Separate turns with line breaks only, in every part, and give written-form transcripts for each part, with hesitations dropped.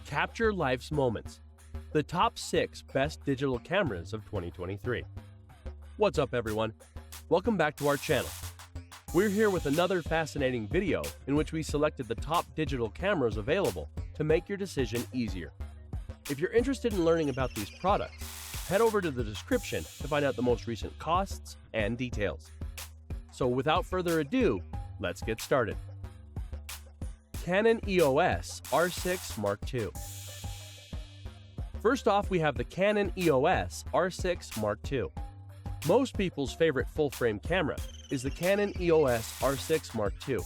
Capture life's moments. The top 6 best digital cameras of 2023. What's up, everyone? Welcome back to our channel. We're here with another fascinating video in which we selected the top digital cameras available to make your decision easier. If you're interested in learning about these products, head over to the description to find out the most recent costs and details. So without further ado, let's get started. Canon EOS R6 Mark II. First off, we have the Canon EOS R6 Mark II. Most people's favorite full-frame camera is the Canon EOS R6 Mark II.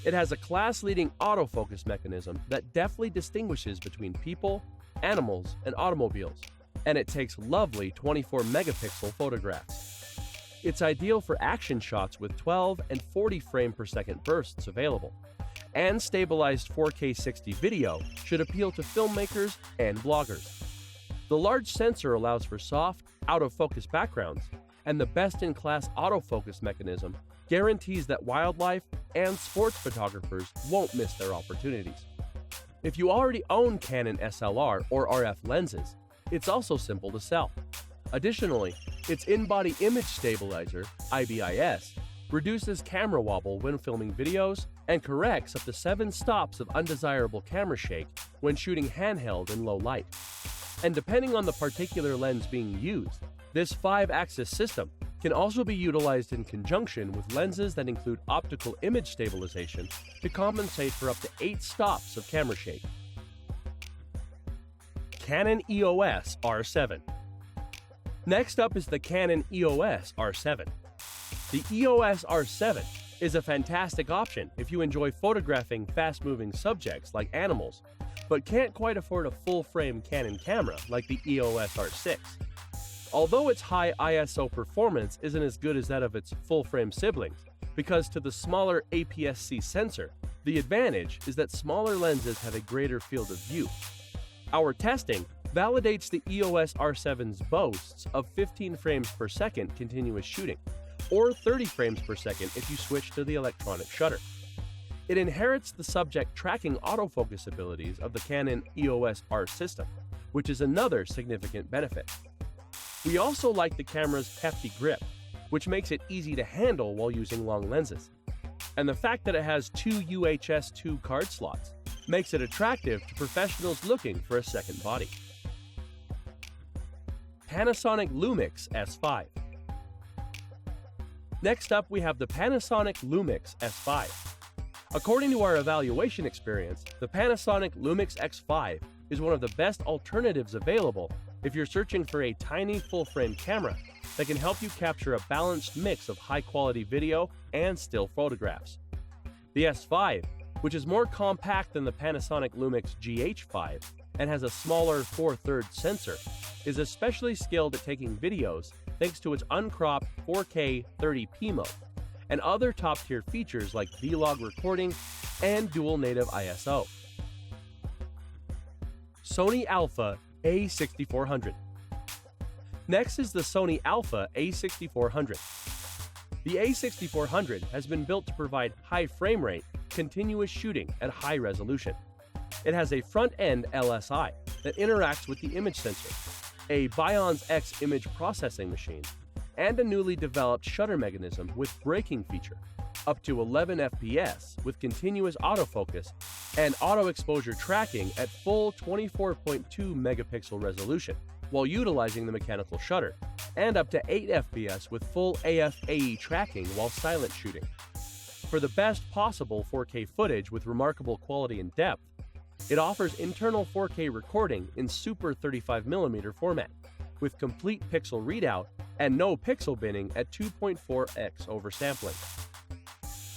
It has a class-leading autofocus mechanism that deftly distinguishes between people, animals, and automobiles, and it takes lovely 24-megapixel photographs. It's ideal for action shots with 12 and 40 frame per second bursts available, and stabilized 4K 60 video should appeal to filmmakers and bloggers. The large sensor allows for soft, out-of-focus backgrounds, and the best-in-class autofocus mechanism guarantees that wildlife and sports photographers won't miss their opportunities. If you already own Canon SLR or RF lenses, it's also simple to sell. Additionally, its in-body image stabilizer, IBIS, reduces camera wobble when filming videos and corrects up to 7 stops of undesirable camera shake when shooting handheld in low light. And depending on the particular lens being used, this 5-axis system can also be utilized in conjunction with lenses that include optical image stabilization to compensate for up to 8 stops of camera shake. Canon EOS R7. Next up is the Canon EOS R7. The EOS R7 is a fantastic option if you enjoy photographing fast-moving subjects like animals, but can't quite afford a full-frame Canon camera like the EOS R6. Although its high ISO performance isn't as good as that of its full-frame siblings, because to the smaller APS-C sensor, the advantage is that smaller lenses have a greater field of view. Our testing validates the EOS R7's boasts of 15 frames per second continuous shooting, or 30 frames per second if you switch to the electronic shutter. It inherits the subject tracking autofocus abilities of the Canon EOS R system, which is another significant benefit. We also like the camera's hefty grip, which makes it easy to handle while using long lenses. And the fact that it has 2 UHS 2 card slots makes it attractive to professionals looking for a second body. Panasonic LUMIX S5. Next up, we have the Panasonic LUMIX S5. According to our evaluation experience, the Panasonic LUMIX X5 is one of the best alternatives available if you're searching for a tiny full-frame camera that can help you capture a balanced mix of high-quality video and still photographs. The S5, which is more compact than the Panasonic LUMIX GH5 and has a smaller 4/3 sensor, is especially skilled at taking videos thanks to its uncropped 4K 30p mode and other top-tier features like vlog recording and dual native ISO. Sony Alpha A6400. Next is the Sony Alpha A6400. The A6400 has been built to provide high frame rate, continuous shooting at high resolution. It has a front-end LSI that interacts with the image sensor, a Bionz X image processing machine, and a newly developed shutter mechanism with braking feature, up to 11 FPS with continuous autofocus and auto exposure tracking at full 24.2 megapixel resolution, while utilizing the mechanical shutter, and up to 8 FPS with full AF/AE tracking while silent shooting. For the best possible 4K footage with remarkable quality and depth, it offers internal 4K recording in Super 35mm format, with complete pixel readout and no pixel binning at 2.4x oversampling.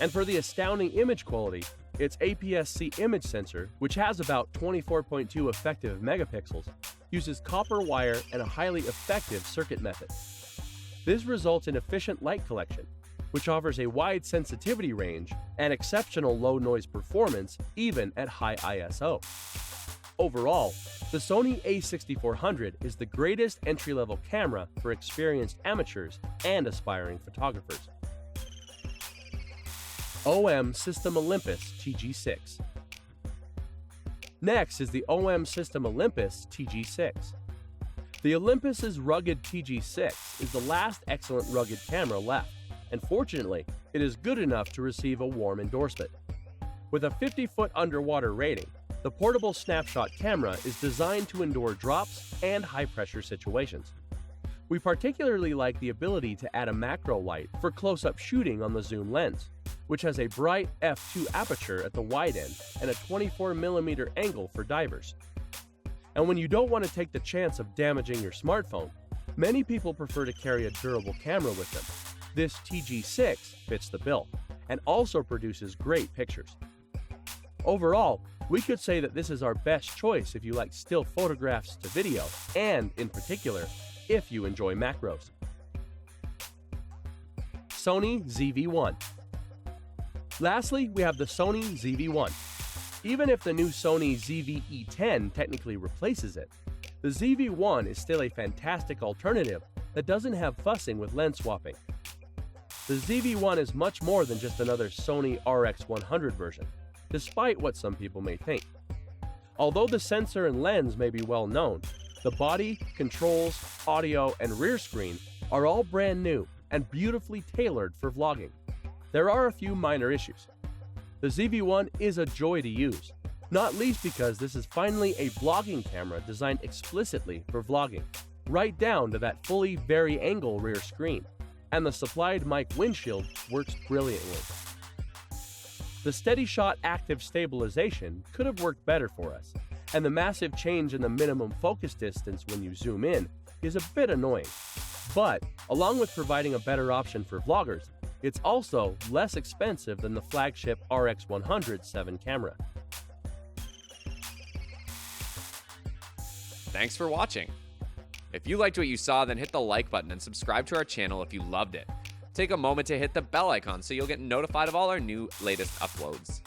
And for the astounding image quality, its APS-C image sensor, which has about 24.2 effective megapixels, uses copper wire and a highly effective circuit method. This results in efficient light collection, which offers a wide sensitivity range and exceptional low noise performance even at high ISO. Overall, the Sony A6400 is the greatest entry-level camera for experienced amateurs and aspiring photographers. OM System Olympus TG6. Next is the OM System Olympus TG6. The Olympus's rugged TG6 is the last excellent rugged camera left, and fortunately, it is good enough to receive a warm endorsement. With a 50-foot underwater rating, the portable snapshot camera is designed to endure drops and high-pressure situations. We particularly like the ability to add a macro light for close-up shooting on the zoom lens, which has a bright f2 aperture at the wide end and a 24mm angle for divers. And when you don't want to take the chance of damaging your smartphone, many people prefer to carry a durable camera with them. This TG6 fits the bill and also produces great pictures. Overall, we could say that this is our best choice if you like still photographs to video, and in particular, if you enjoy macros. Sony ZV-1. Lastly, we have the Sony ZV-1. Even if the new Sony ZV-E10 technically replaces it, the ZV-1 is still a fantastic alternative that doesn't have fussing with lens swapping. The ZV-1 is much more than just another Sony RX100 version, despite what some people may think. Although the sensor and lens may be well known, the body, controls, audio, and rear screen are all brand new and beautifully tailored for vlogging. There are a few minor issues. The ZV-1 is a joy to use, not least because this is finally a vlogging camera designed explicitly for vlogging, right down to that fully vari-angle rear screen, and the supplied mic windshield works brilliantly. The steady shot active stabilization could have worked better for us, and the massive change in the minimum focus distance when you zoom in is a bit annoying. But, along with providing a better option for vloggers, it's also less expensive than the flagship RX100 7 camera.
Thanks for watching. If you liked what you saw, then hit the like button and subscribe to our channel if you loved it. Take a moment to hit the bell icon so you'll get notified of all our latest uploads.